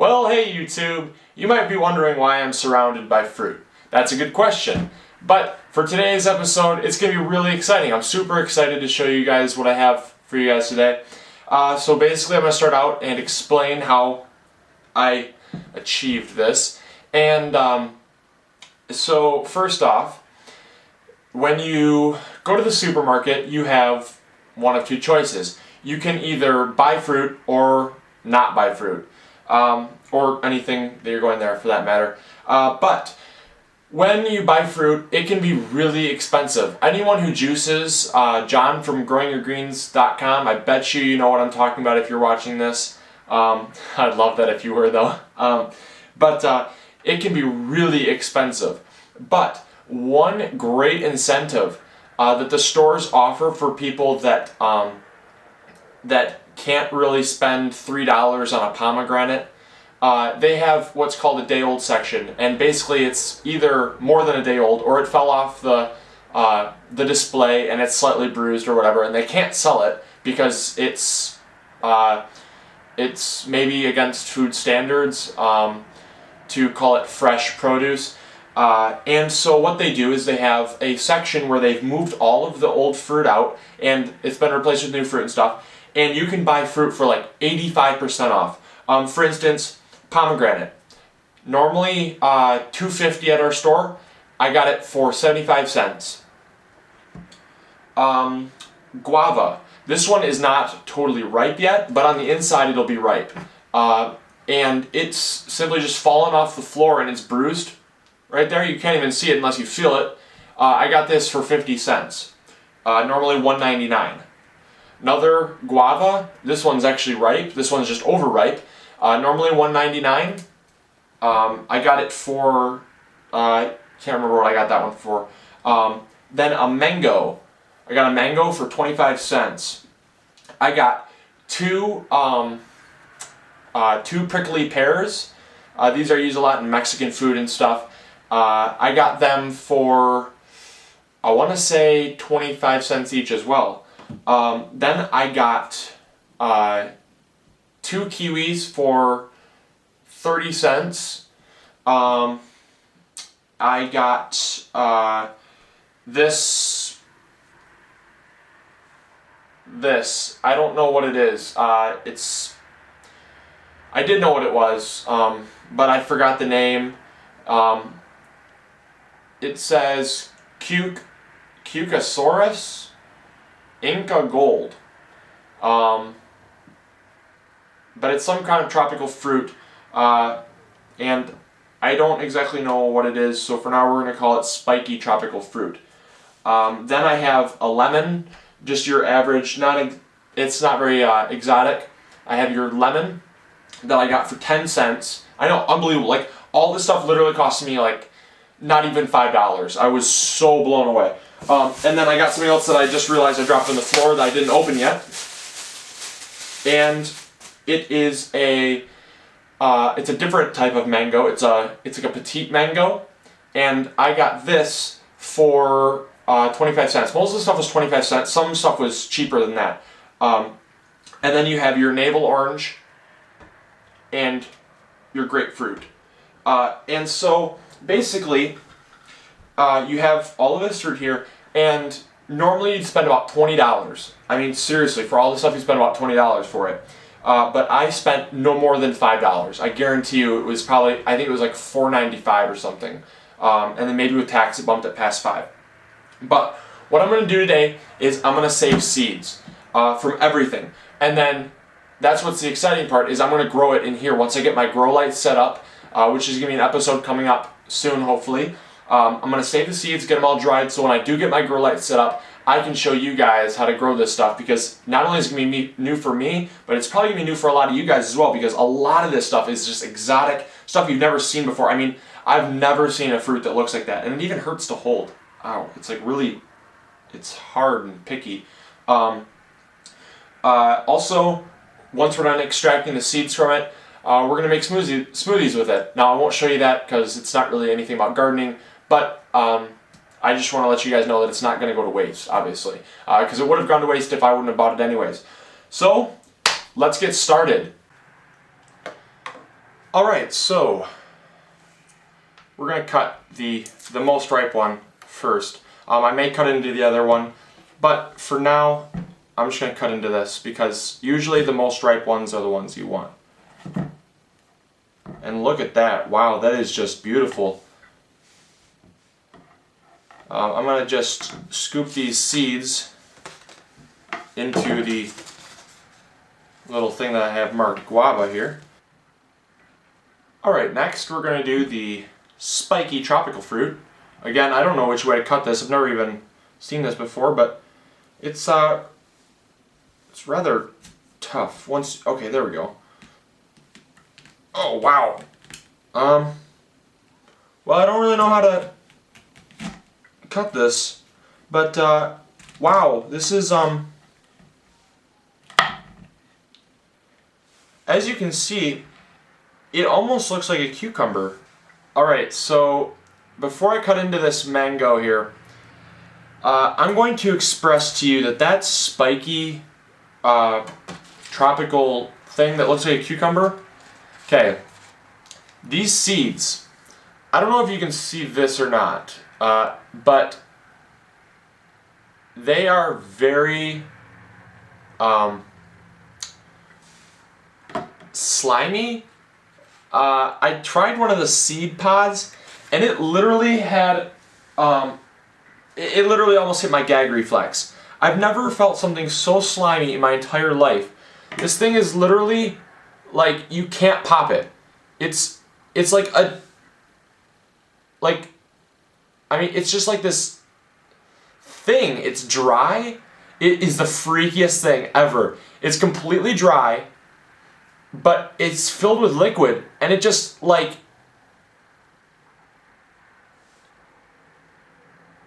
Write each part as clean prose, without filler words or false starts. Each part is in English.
Well, hey YouTube, you might be wondering why I'm surrounded by fruit. That's a good question. But for today's episode, it's going to be really exciting. I'm super excited to show you guys what I have for you guys today. So basically I'm going to start out and explain how I achieved this. And so first off, when you go to the supermarket, you have one of two choices. You can either buy fruit or not buy fruit. Or anything that you're going there for that matter. But when you buy fruit, it can be really expensive. Anyone who juices, John from growingyourgreens.com, I bet you know what I'm talking about if you're watching this. I'd love that if you were though. But it can be really expensive. But one great incentive that the stores offer for people that can't really spend $3 on a pomegranate, they have what's called a day old section, and basically it's either more than a day old or it fell off the display and it's slightly bruised or whatever, and they can't sell it because it's maybe against food standards to call it fresh produce. And so what they do is they have a section where they've moved all of the old fruit out and it's been replaced with new fruit and stuff. And you can buy fruit for like 85% off. For instance, pomegranate. Normally $2.50 at our store. I got it for 75 cents. Guava. This one is not totally ripe yet, but on the inside it'll be ripe. And it's simply just fallen off the floor and it's bruised. Right there, you can't even see it unless you feel it. I got this for 50 cents. Normally $1.99. Another guava, this one's actually ripe, this one's just overripe. Normally $1.99. I got it for, can't remember what I got that one for. Then a mango. I got a mango for 25 cents. I got two prickly pears. These are used a lot in Mexican food and stuff. I got them for, I want to say 25 cents each as well. Then I got 2 kiwis for 30 cents. I got this. I don't know what it is. I did know what it was, but I forgot the name. It says Cucasaurus Inca Gold. But it's some kind of tropical fruit, and I don't exactly know what it is, so for now we're going to call it spiky tropical fruit. Then I have a lemon, just your average, it's not very exotic. I have your lemon that I got for 10 cents. I know, unbelievable, like all this stuff literally cost me like not even $5. I was so blown away. And then I got something else that I just realized I dropped on the floor that I didn't open yet. And it is it's a different type of mango. It's like a petite mango. And I got this for 25 cents. Most of the stuff was 25 cents. Some stuff was cheaper than that. And then you have your navel orange and your grapefruit. And so basically, you have all of this fruit here, and normally you'd spend about $20. I mean, seriously, for all the stuff you spend about $20 for it. But I spent no more than $5. I guarantee you it was probably, I think it was like $4.95 or something. And then maybe with tax it bumped it past $5. But what I'm going to do today is I'm going to save seeds from everything. And then that's what's the exciting part, is I'm going to grow it in here once I get my grow light set up, which is going to be an episode coming up soon, hopefully. I'm going to save the seeds, get them all dried, so when I do get my grow light set up, I can show you guys how to grow this stuff, because not only is it going to be new for me, but it's probably going to be new for a lot of you guys as well, because a lot of this stuff is just exotic stuff you've never seen before. I mean, I've never seen a fruit that looks like that, and it even hurts to hold. Ow, it's like really, it's hard and picky. Also, once we're done extracting the seeds from it, we're going to make smoothies with it. Now, I won't show you that because it's not really anything about gardening, but I just want to let you guys know that it's not going to go to waste, obviously, because it would have gone to waste if I wouldn't have bought it anyways. So, let's get started. Alright, so we're going to cut the most ripe one first. I may cut into the other one, but for now I'm just going to cut into this because usually the most ripe ones are the ones you want. And look at that. Wow, that is just beautiful. I'm going to just scoop these seeds into the little thing that I have marked guava here. Alright, next we're going to do the spiky tropical fruit. Again, I don't know which way to cut this. I've never even seen this before, but it's rather tough. Okay, there we go. Oh, wow. Well, I don't really know how to cut this, but wow, this is as you can see, it almost looks like a cucumber. Alright, so before I cut into this mango here, I'm going to express to you that that spiky tropical thing that looks like a cucumber, okay, these seeds, I don't know if you can see this or not, but they are very slimy. I tried one of the seed pods and it literally had, it literally almost hit my gag reflex. I've never felt something so slimy in my entire life. This thing is literally like you can't pop it. It's like I mean, it's just like this thing. It's dry. It is the freakiest thing ever. It's completely dry, but it's filled with liquid, and it just like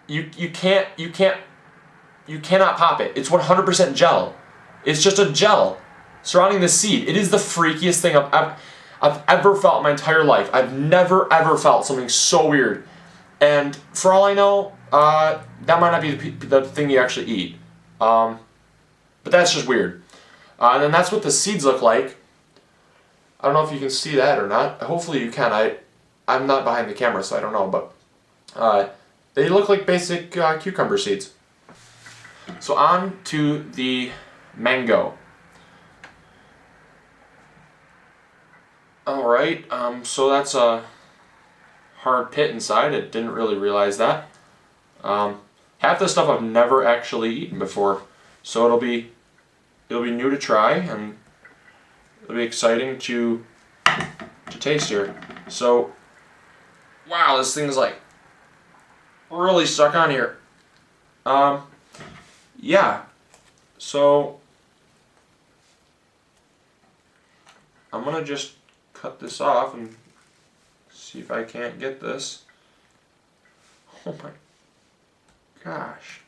you cannot pop it. It's 100% gel. It's just a gel surrounding the seed. It is the freakiest thing I've ever felt in my entire life. I've never ever felt something so weird. And for all I know, that might not be the thing you actually eat. But that's just weird. And then that's what the seeds look like. I don't know if you can see that or not. Hopefully you can. I'm not behind the camera, so I don't know. But they look like basic cucumber seeds. So on to the mango. Alright, so that's a hard pit inside. I didn't really realize that. Half the stuff I've never actually eaten before, so it'll be new to try, and it'll be exciting to taste here. So, wow, this thing's like really stuck on here. Yeah, so I'm gonna just cut this off and see if I can't get this. Oh my gosh.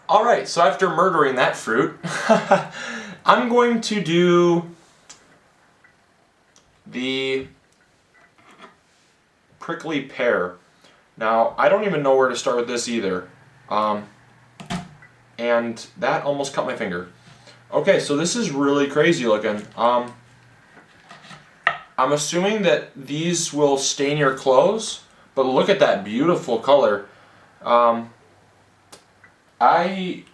Alright, so after murdering that fruit, I'm going to do the prickly pear. Now, I don't even know where to start with this either. And that almost cut my finger. Okay, so this is really crazy looking. I'm assuming that these will stain your clothes, but look at that beautiful color. I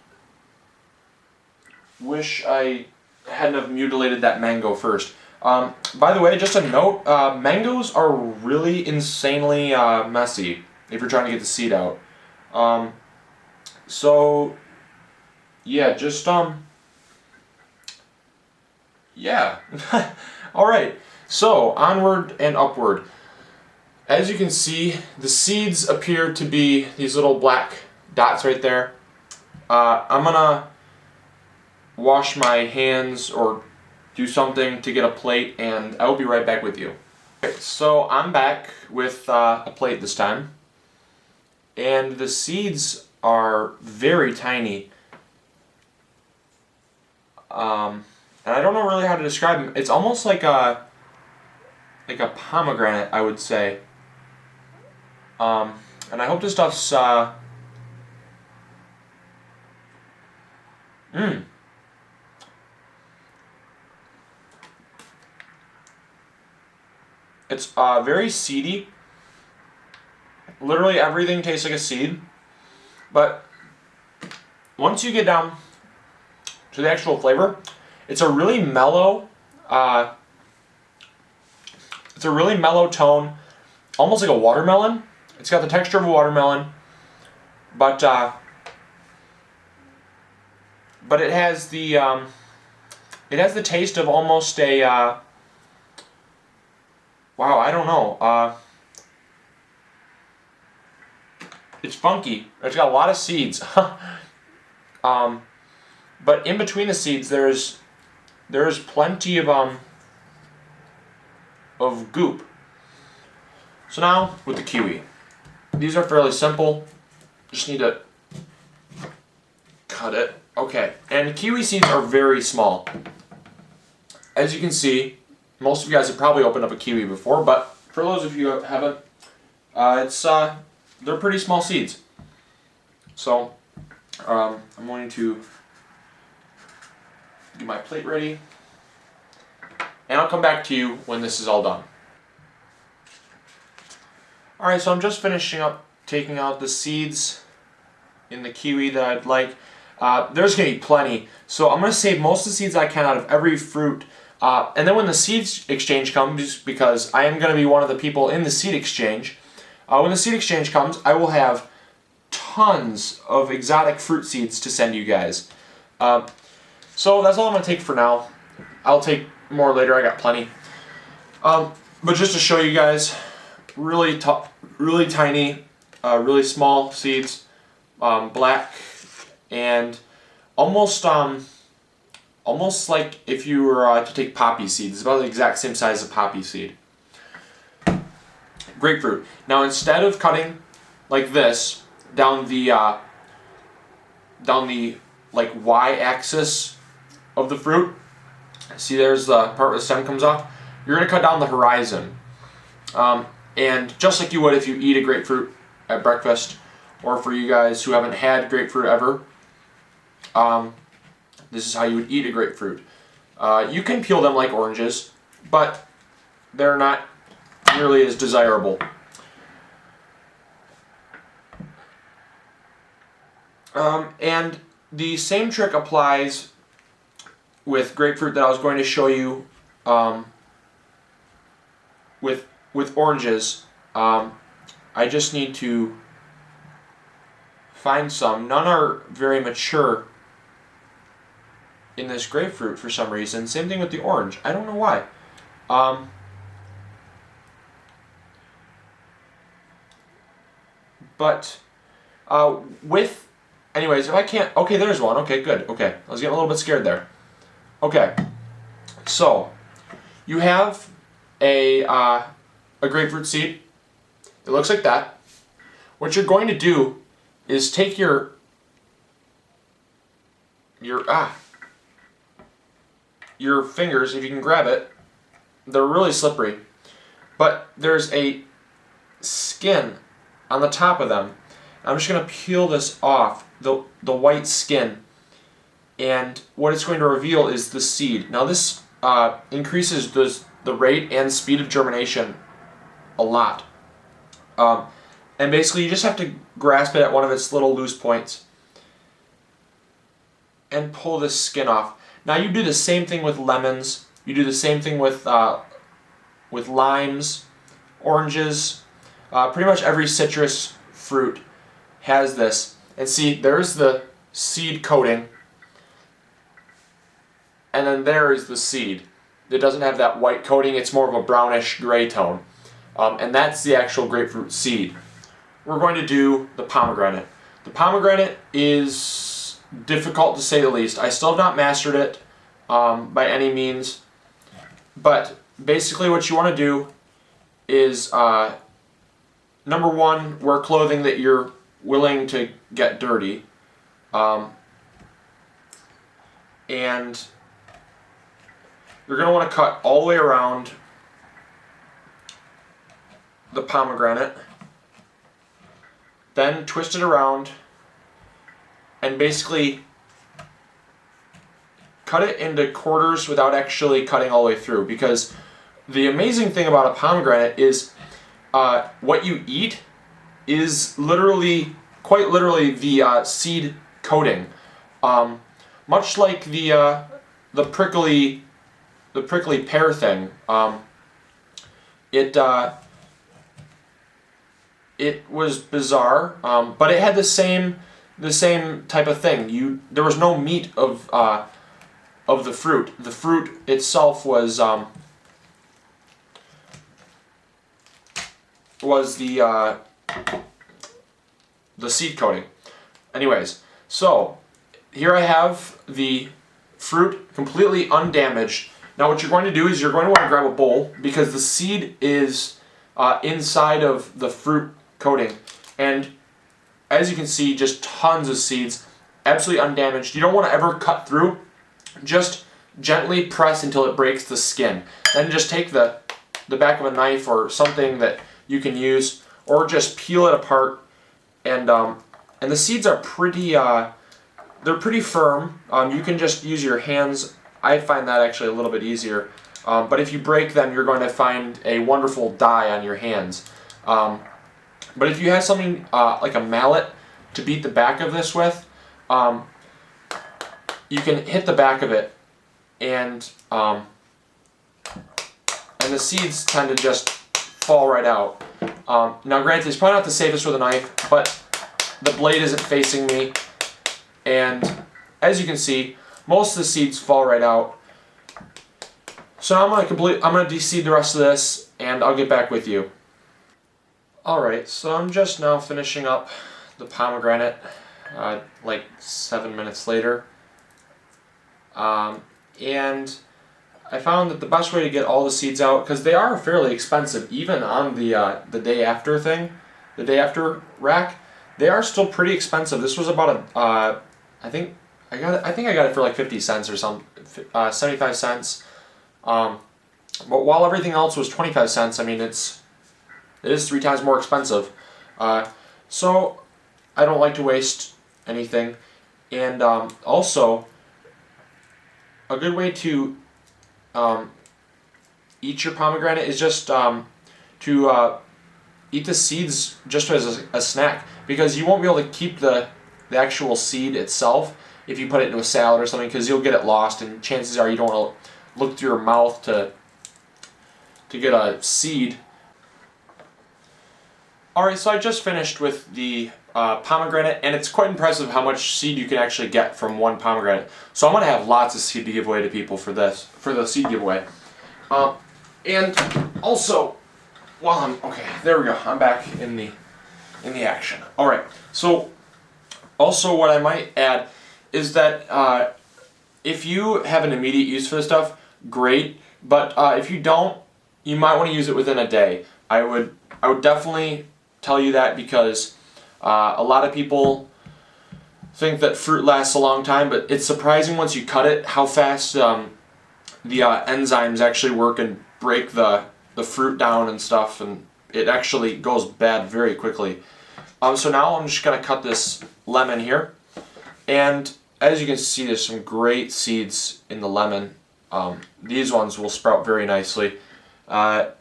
wish I hadn't have mutilated that mango first. By the way, just a note, mangoes are really insanely messy if you're trying to get the seed out. So, yeah, just, yeah. Alright, so onward and upward. As you can see, the seeds appear to be these little black dots right there. I'm gonna wash my hands or do something to get a plate, and I will be right back with you. Okay, so I'm back with a plate this time, and the seeds are very tiny. And I don't know really how to describe them. It's almost like a pomegranate, I would say. And I hope this stuff's It's very seedy. Literally everything tastes like a seed. But once you get down to the actual flavor, it's a really mellow, tone, almost like a watermelon. It's got the texture of a watermelon, but it has the taste of almost a wow, I don't know. It's funky. It's got a lot of seeds. But in between the seeds, there's plenty of goop. So now with the kiwi, these are fairly simple. Just need to cut it. Okay, and kiwi seeds are very small. As you can see, most of you guys have probably opened up a kiwi before, but for those of you who haven't, they're pretty small seeds. So I'm going to get my plate ready, and I'll come back to you when this is all done. Alright, so I'm just finishing up taking out the seeds in the kiwi that I'd like. There's going to be plenty, so I'm going to save most of the seeds I can out of every fruit. And then when the seeds exchange comes, because I am going to be one of the people in the seed exchange, when the seed exchange comes, I will have tons of exotic fruit seeds to send you guys. So that's all I'm going to take for now. I'll take more later, I got plenty. But just to show you guys, really tiny, really small seeds, black, and almost like if you were to take poppy seeds. It's about the exact same size as a poppy seed. Grapefruit. Now instead of cutting like this down the like y-axis of the fruit, see there's the part where the stem comes off, you're going to cut down the horizon. And just like you would if you eat a grapefruit at breakfast, or for you guys who haven't had grapefruit ever, this is how you would eat a grapefruit. You can peel them like oranges, but they're not nearly as desirable. And the same trick applies with grapefruit that I was going to show you with oranges. I just need to find some. None are very mature in this grapefruit for some reason. Same thing with the orange. I don't know why. Anyways, if I can't, okay, there's one. Okay, good. Okay, I was getting a little bit scared there. Okay, so you have a grapefruit seed. It looks like that. What you're going to do is take your fingers, if you can grab it. They're really slippery, but there's a skin on the top of them. I'm just going to peel this off, the white skin, and what it's going to reveal is the seed. Now this increases the rate and speed of germination a lot. And basically you just have to grasp it at one of its little loose points and pull this skin off. Now you do the same thing with lemons, you do the same thing with limes, oranges, pretty much every citrus fruit has this. And see, there's the seed coating, and then there is the seed. It doesn't have that white coating, it's more of a brownish gray tone. And that's the actual grapefruit seed. We're going to do the pomegranate. The pomegranate is difficult to say the least. I still have not mastered it by any means, but basically what you want to do is number one, wear clothing that you're willing to get dirty, and you're going to want to cut all the way around the pomegranate. then twist it around, and basically cut it into quarters without actually cutting all the way through. Because the amazing thing about a pomegranate is what you eat is quite literally the seed coating. Much like the prickly pear thing. It was bizarre, but it had the same type of thing. There was no meat of the fruit. The fruit itself was the seed coating. Anyways, so here I have the fruit completely undamaged. Now what you're going to do is you're going to want to grab a bowl, because the seed is inside of the fruit coating, and as you can see, just tons of seeds, absolutely undamaged. You don't want to ever cut through. Just gently press until it breaks the skin. Then just take the back of a knife or something that you can use, or just peel it apart. And the seeds are pretty they're pretty firm. You can just use your hands. I find that actually a little bit easier. But if you break them, you're going to find a wonderful dye on your hands. But if you have something like a mallet to beat the back of this with, you can hit the back of it, and the seeds tend to just fall right out. Now granted, it's probably not the safest with a knife, but the blade isn't facing me, and as you can see, most of the seeds fall right out. So now I'm gonna de-seed the rest of this, and I'll get back with you. Alright, so I'm just now finishing up the pomegranate, like 7 minutes later. And I found that the best way to get all the seeds out, because they are fairly expensive, even on the day after thing, the day after rack, they are still pretty expensive. This was about I think I got it for like 50 cents or something, 75 cents. But while everything else was 25 cents, I mean, it is 3 times more expensive. So I don't like to waste anything. And also, a good way to eat your pomegranate is just to eat the seeds just as a snack, because you won't be able to keep the actual seed itself if you put it into a salad or something, because you'll get it lost, and chances are you don't want to look through your mouth to get a seed. Alright, so I just finished with the pomegranate, and it's quite impressive how much seed you can actually get from one pomegranate. So I'm going to have lots of seed to give away to people for the seed giveaway. And also, okay, there we go. I'm back in the action. Alright, so also what I might add is that if you have an immediate use for this stuff, great. But if you don't, you might want to use it within a day. I would definitely tell you that, because a lot of people think that fruit lasts a long time, but it's surprising once you cut it how fast the enzymes actually work and break the fruit down and stuff, and it actually goes bad very quickly. So now I'm just going to cut this lemon here, and as you can see, there's some great seeds in the lemon. These ones will sprout very nicely. And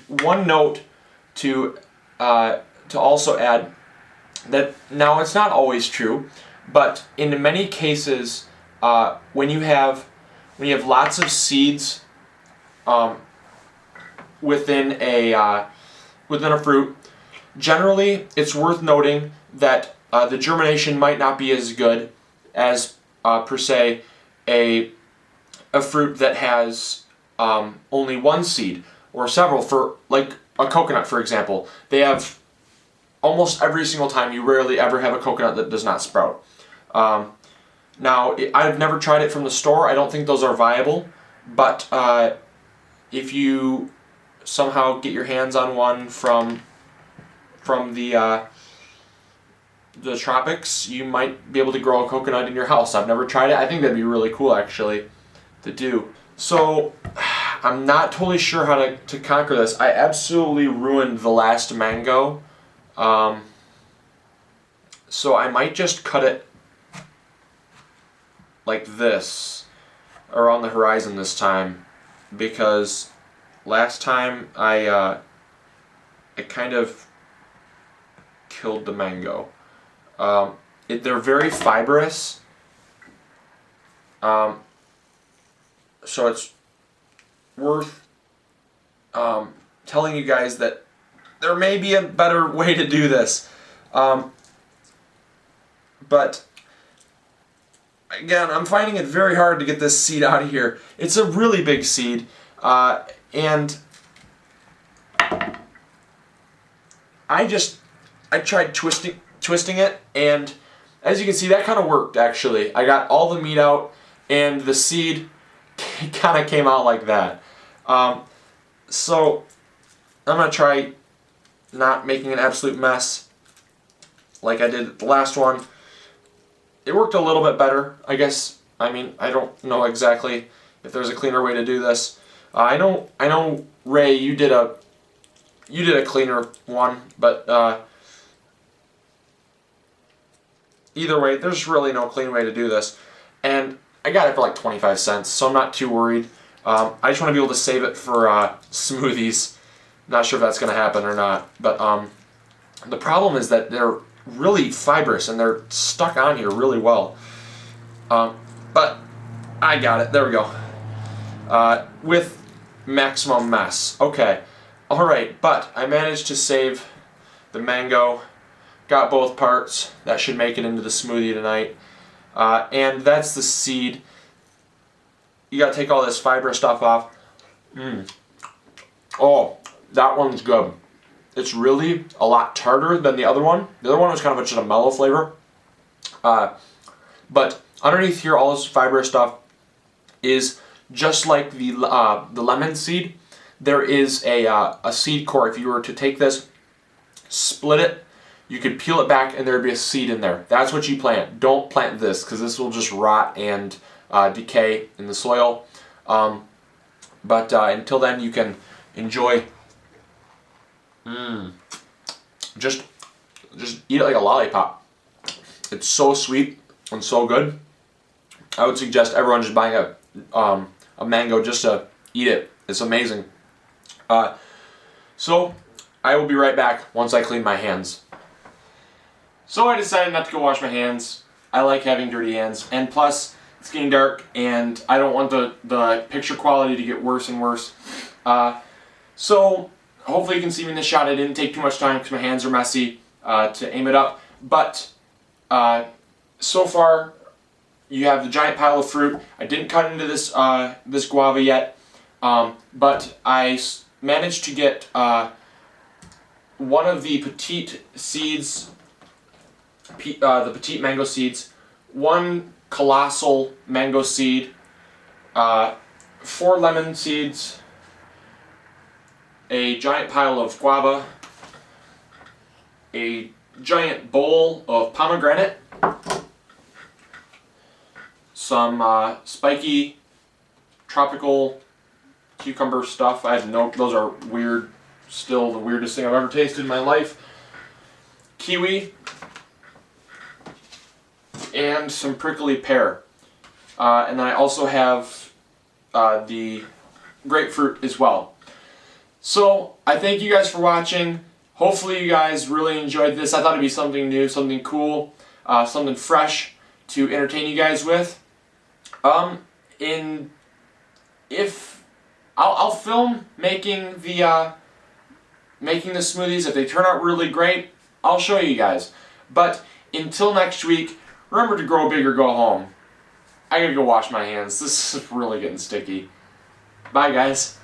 one note to also add, that now it's not always true, but in many cases, when you have lots of seeds within a fruit, generally it's worth noting that the germination might not be as good as per se a fruit that has only one seed or several. For like a coconut, for example, they have almost every single time. You rarely ever have a coconut that does not sprout. Now, I've never tried it from the store. I don't think those are viable, but if you somehow get your hands on one from the tropics, you might be able to grow a coconut in your house. I've never tried it. I think that'd be really cool, actually, to do. So I'm not totally sure how to conquer this. I absolutely ruined the last mango So I might just cut it like this around the horizon this time, because last time I kind of killed the mango. They're very fibrous, so it's worth telling you guys that there may be a better way to do this. But again, I'm finding it very hard to get this seed out of here. It's a really big seed, and I tried twisting it, and as you can see, that kind of worked actually. I got all the meat out, and the seed kind of came out like that. So I'm gonna try not making an absolute mess like I did the last one. It worked a little bit better, I guess. I mean, I don't know exactly if there's a cleaner way to do this. I know, Ray, you did a cleaner one, but either way, there's really no clean way to do this. And I got it for like 25 cents, so I'm not too worried. I just want to be able to save it for smoothies. Not sure if that's going to happen or not, but the problem is that they're really fibrous and they're stuck on here really well. But I got it. There we go. With maximum mess. Okay. Alright, but I managed to save the mango. Got both parts. That should make it into the smoothie tonight. And that's the seed. You gotta take all this fiber stuff off. Oh, that one's good. It's really a lot tartar than the other one. The other one was kind of just a mellow flavor. But underneath here, all this fibrous stuff is just like the lemon seed. There is a seed core. If you were to take this, split it, you could peel it back and there'd be a seed in there. That's what you plant. Don't plant this, because this will just rot and decay in the soil. But until then, you can enjoy. Just eat it like a lollipop. It's so sweet and so good. I would suggest everyone just buying a mango just to eat it. It's amazing. So I will be right back once I clean my hands. So I decided not to go wash my hands. I like having dirty hands, and plus it's getting dark and I don't want the picture quality to get worse and worse. So hopefully you can see me in this shot. I didn't take too much time because my hands are messy to aim it up. But so far you have the giant pile of fruit. I didn't cut into this this guava yet, but I managed to get one of the petite seeds, the petite mango seeds, one colossal mango seed, 4 lemon seeds, a giant pile of guava, a giant bowl of pomegranate, some spiky tropical cucumber stuff. I have no, those are weird, still the weirdest thing I've ever tasted in my life. Kiwi, and some prickly pear. And then I also have the grapefruit as well. So I thank you guys for watching. Hopefully you guys really enjoyed this. I thought it'd be something new, something cool, something fresh to entertain you guys with. I'll film making the smoothies. If they turn out really great, I'll show you guys. But until next week, remember to grow big or go home. I gotta go wash my hands. This is really getting sticky. Bye, guys.